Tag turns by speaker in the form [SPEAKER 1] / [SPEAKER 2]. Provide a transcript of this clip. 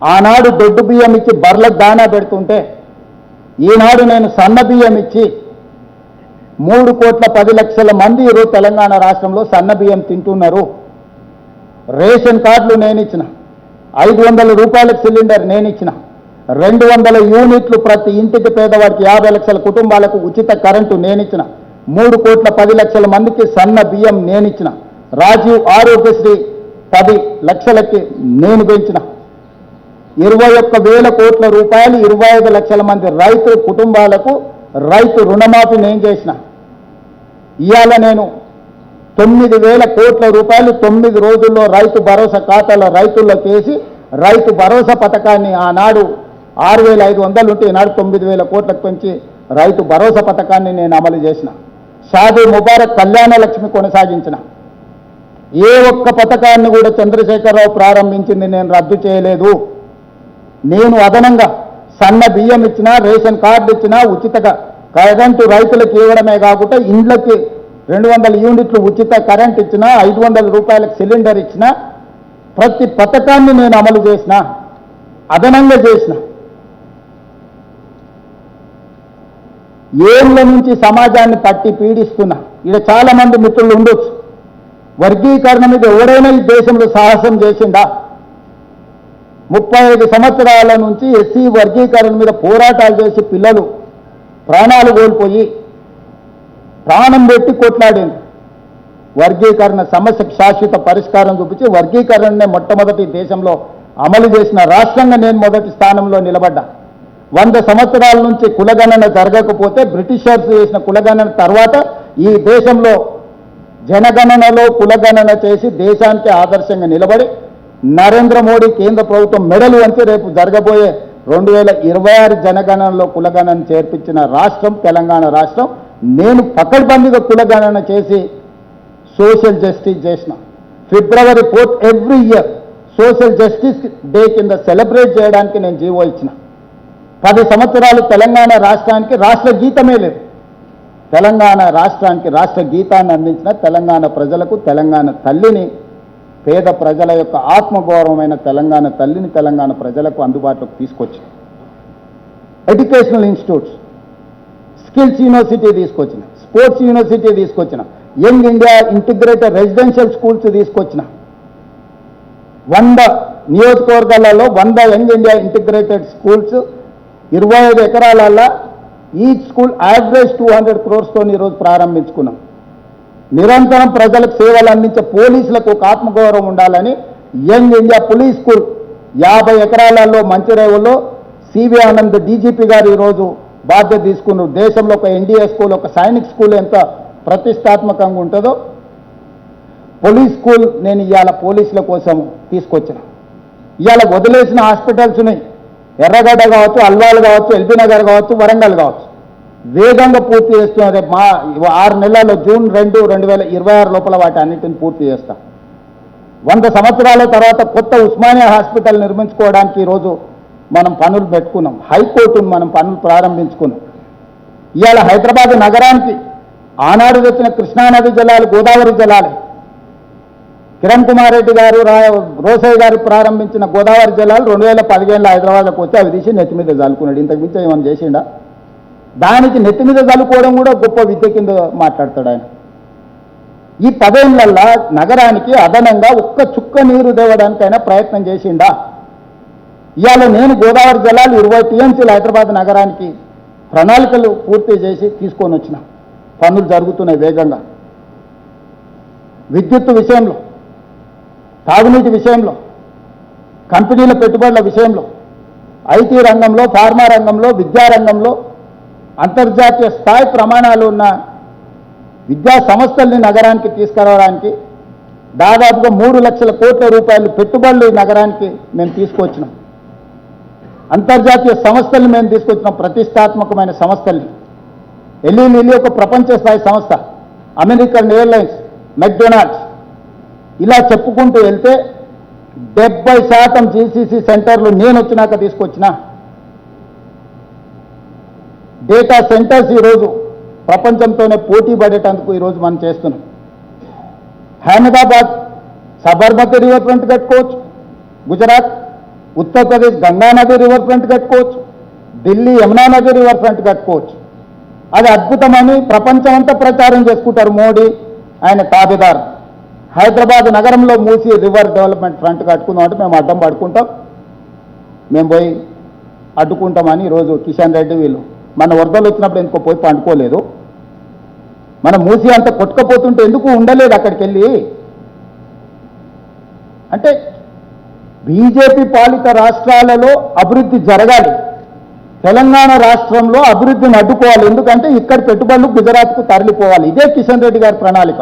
[SPEAKER 1] ఆనాడు దొడ్డు బియ్యం ఇచ్చి బర్లకు దానా పెడుతుంటే ఈనాడు నేను సన్న బియ్యం ఇచ్చి 3,10,00,000 మంది ఈరోజు తెలంగాణ రాష్ట్రంలో సన్న బియ్యం తింటున్నారు. రేషన్ కార్డులు నేను ఇచ్చిన, 500 రూపాయలకు సిలిండర్ నేను ఇచ్చిన, 200 యూనిట్లు ప్రతి ఇంటికి పేదవాడికి 50 లక్షల కుటుంబాలకు ఉచిత కరెంటు నేను ఇచ్చిన, 3,10,00,000 మందికి సన్న బియ్యం నేను ఇచ్చిన, రాజీవ్ ఆరోగ్యశ్రీ 10 లక్షలకి నేను పెంచిన, 21,000 కోట్ల రూపాయలు 25 లక్షల మంది రైతు కుటుంబాలకు రైతు రుణమాఫీ నేను చేసిన. ఇవాళ నేను 9,000 కోట్ల రూపాయలు 9 రోజుల్లో రైతు భరోసా ఖాతాల రైతుల్లోకి వేసి రైతు భరోసా పథకాన్ని ఆనాడు 6,500 ఉంటే ఈనాడు 9,000 కోట్లకు పెంచి రైతు భరోసా పథకాన్ని నేను అమలు చేసిన. షాదీ ముబారక్ కళ్యాణ లక్ష్మి కొనసాగించిన. ఏ ఒక్క పథకాన్ని కూడా చంద్రశేఖరరావు ప్రారంభించింది నేను రద్దు చేయలేదు. నేను అదనంగా సన్న బియ్యం ఇచ్చినా, రేషన్ కార్డు ఇచ్చినా, ఉచితగా కరెంటు రైతులకు ఇవ్వడమే కాకుండా ఇండ్లకి 200 యూనిట్లు ఉచిత కరెంట్ ఇచ్చినా, 500 రూపాయలకు సిలిండర్ ఇచ్చినా, ప్రతి పథకాన్ని నేను అమలు చేసిన, అదనంగా చేసిన. ఏళ్ళ నుంచి సమాజాన్ని పట్టి పీడిస్తున్నా. ఇక్కడ చాలా మంది మిత్రులు ఉండొచ్చు, వర్గీకరణ మీద ఎవరైనా ఈ దేశంలో సాహసం చేసిందా? 35 సంవత్సరాల నుంచి ఎస్సీ వర్గీకరణ మీద పోరాటాలు చేసి పిల్లలు ప్రాణాలు కోల్పోయి ప్రాణం పెట్టి కొట్లాడింది. వర్గీకరణ సమస్యకు శాశ్వత పరిష్కారం చూపించి వర్గీకరణనే మొట్టమొదటి దేశంలో అమలు చేసిన రాష్ట్రంగా నేను మొదటి స్థానంలో నిలబడ్డా. 100 సంవత్సరాల నుంచి కులగణన జరగకపోతే బ్రిటిషర్స్ చేసిన కులగణన తర్వాత ఈ దేశంలో జనగణనలో కులగణన చేసి దేశానికి ఆదర్శంగా నిలబడి నరేంద్ర మోడీ కేంద్ర ప్రభుత్వం మెడలు వంచి రేపు జరగబోయే 2026 జనగణనలో కులగణన చేర్పించిన రాష్ట్రం తెలంగాణ రాష్ట్రం. నేను పకడ్బందీగా కులగణన చేసి సోషల్ జస్టిస్ చేసిన. February 4th every year social justice day కింద సెలబ్రేట్ చేయడానికి నేను జీవో ఇచ్చిన. 10 సంవత్సరాలు తెలంగాణ రాష్ట్రానికి రాష్ట్ర గీతమే లేదు. తెలంగాణ రాష్ట్రానికి రాష్ట్ర గీతాన్ని అందించిన తెలంగాణ ప్రజలకు తెలంగాణ తల్లిని, పేద ప్రజల యొక్క ఆత్మగౌరవమైన తెలంగాణ తల్లిని తెలంగాణ ప్రజలకు అందుబాటులోకి తీసుకొచ్చిన. ఎడ్యుకేషనల్ ఇన్స్టిట్యూట్స్, స్కిల్స్ యూనివర్సిటీ తీసుకొచ్చిన, స్పోర్ట్స్ యూనివర్సిటీ తీసుకొచ్చిన, young India integrated residential schools తీసుకొచ్చిన. 100 నియోజకవర్గాలలో 100 యంగ్ ఇండియా ఇంటిగ్రేటెడ్ స్కూల్స్, 25 ఎకరాలలో ఈచ్ స్కూల్ యావరేజ్ 200 crores ఈరోజు ప్రారంభించుకున్నాం. నిరంతరం ప్రజలకు సేవలు అందించే పోలీసులకు ఒక ఆత్మగౌరవం ఉండాలని యంగ్ ఇండియా పోలీస్ స్కూల్ 50 ఎకరాలలో మంచిరేవుల్లో సివి ఆనంద్ డీజీపీ గారు ఈరోజు బాధ్యత తీసుకున్నారు. దేశంలో ఒక ఎన్డీఏ స్కూల్, ఒక సైనిక్ స్కూల్ ఎంత ప్రతిష్టాత్మకంగా ఉంటుందో పోలీస్ స్కూల్ నేను ఇవాళ పోలీసుల కోసం తీసుకొచ్చిన. ఇవాళ వదిలేసిన హాస్పిటల్స్ ఉన్నాయి. ఎర్రగడ్డ కావచ్చు, అల్వాల్ కావచ్చు, ఎల్బీ నగర్ కావచ్చు, వరంగల్ కావచ్చు, వేగంగా పూర్తి చేస్తున్నారు. రేపు 6 నెలల్లో జూన్ 2, 2026 లోపల వాటి అన్నింటిని పూర్తి చేస్తాం. 100 సంవత్సరాల తర్వాత కొత్త ఉస్మానియా హాస్పిటల్ నిర్మించుకోవడానికి ఈరోజు మనం పనులు పెట్టుకున్నాం. హైకోర్టును మనం పనులు ప్రారంభించుకున్నాం. ఇవాళ హైదరాబాద్ నగరానికి ఆనాడు తెచ్చిన కృష్ణానది జలాలు, గోదావరి జలాలు, కిరణ్ కుమార్ రెడ్డి గారు, రోసయ్య గారు ప్రారంభించిన గోదావరి జలాలు 2015లో హైదరాబాద్లోకి వచ్చి అవి తీసి నెత్తి మీద చల్లుకున్నాడు. ఇంతకు మించి ఏమైనా చేసిండా? దానికి నెత్తి మీద చల్లుకోవడం కూడా గొప్ప విద్య కింద మాట్లాడతాడు ఆయన. ఈ 10 ఏళ్లల్లా నగరానికి అదనంగా ఒక్క చుక్క నీరు తేవడానికైనా ప్రయత్నం చేసిండా? ఇవాళ నేను గోదావరి జలాలు 20 టీఎంసీలు హైదరాబాద్ నగరానికి ప్రణాళికలు పూర్తి చేసి తీసుకొని వచ్చిన. పనులు జరుగుతున్నాయి వేగంగా. విద్యుత్ విషయంలో, తాగునీటి విషయంలో, కంపెనీల పెట్టుబడుల విషయంలో, ఐటీ రంగంలో, ఫార్మా రంగంలో, విద్యారంగంలో అంతర్జాతీయ స్థాయి ప్రమాణాలు ఉన్న విద్యా సంస్థల్ని నగరానికి తీసుకురావడానికి దాదాపుగా 3 లక్షల కోట్ల రూపాయలు పెట్టుబడులు ఈ నగరానికి మేము తీసుకొచ్చినాం. అంతర్జాతీయ సంస్థల్ని మేము తీసుకొచ్చినాం, ప్రతిష్టాత్మకమైన సంస్థల్ని. ఎల్లి ఒక ప్రపంచ స్థాయి సంస్థ, అమెరికన్ ఎయిర్లైన్స్, మెక్డొనాల్డ్స్, ఇలా చెప్పుకుంటూ వెళ్తే 70% జీసీసీ సెంటర్లు నేను వచ్చినాక తీసుకొచ్చిన. డేటా సెంటర్స్ ఈరోజు ప్రపంచంతోనే పోటీ పడేటందుకు ఈరోజు మనం చేస్తున్నాం. అహ్మదాబాద్ సబర్మతి రివర్ ఫ్రంట్ కట్టుకోవచ్చు, గుజరాత్ ఉత్తరప్రదేశ్ గంగా నది రివర్ ఫ్రంట్ కట్టుకోవచ్చు, ఢిల్లీ యమునా నది రివర్ ఫ్రంట్ కట్టుకోవచ్చు. అది అద్భుతమని ప్రపంచం అంతా ప్రచారం చేసుకుంటారు మోడీ ఆయన తాబేదారు. హైదరాబాద్ నగరంలో మూసి రివర్ డెవలప్మెంట్ ఫ్రంట్ కట్టుకుందాం అంటే మేము అడ్డం పడుకుంటాం, మేము పోయి అడ్డుకుంటామని ఈరోజు కిషన్ రెడ్డి వీళ్ళు మన వరదలు వచ్చినప్పుడు ఎందుకో పోయి పండుకోలేదు. మనం మూసి అంత కొట్టుకపోతుంటే ఎందుకు ఉండలేదు అక్కడికి వెళ్ళి. అంటే బీజేపీ పాలిత రాష్ట్రాలలో అభివృద్ధి జరగాలి, తెలంగాణ రాష్ట్రంలో అభివృద్ధిని అడ్డుకోవాలి. ఎందుకంటే ఇక్కడ పెట్టుబడులు గుజరాత్కు తరలిపోవాలి. ఇదే కిషన్ రెడ్డి గారి ప్రణాళిక.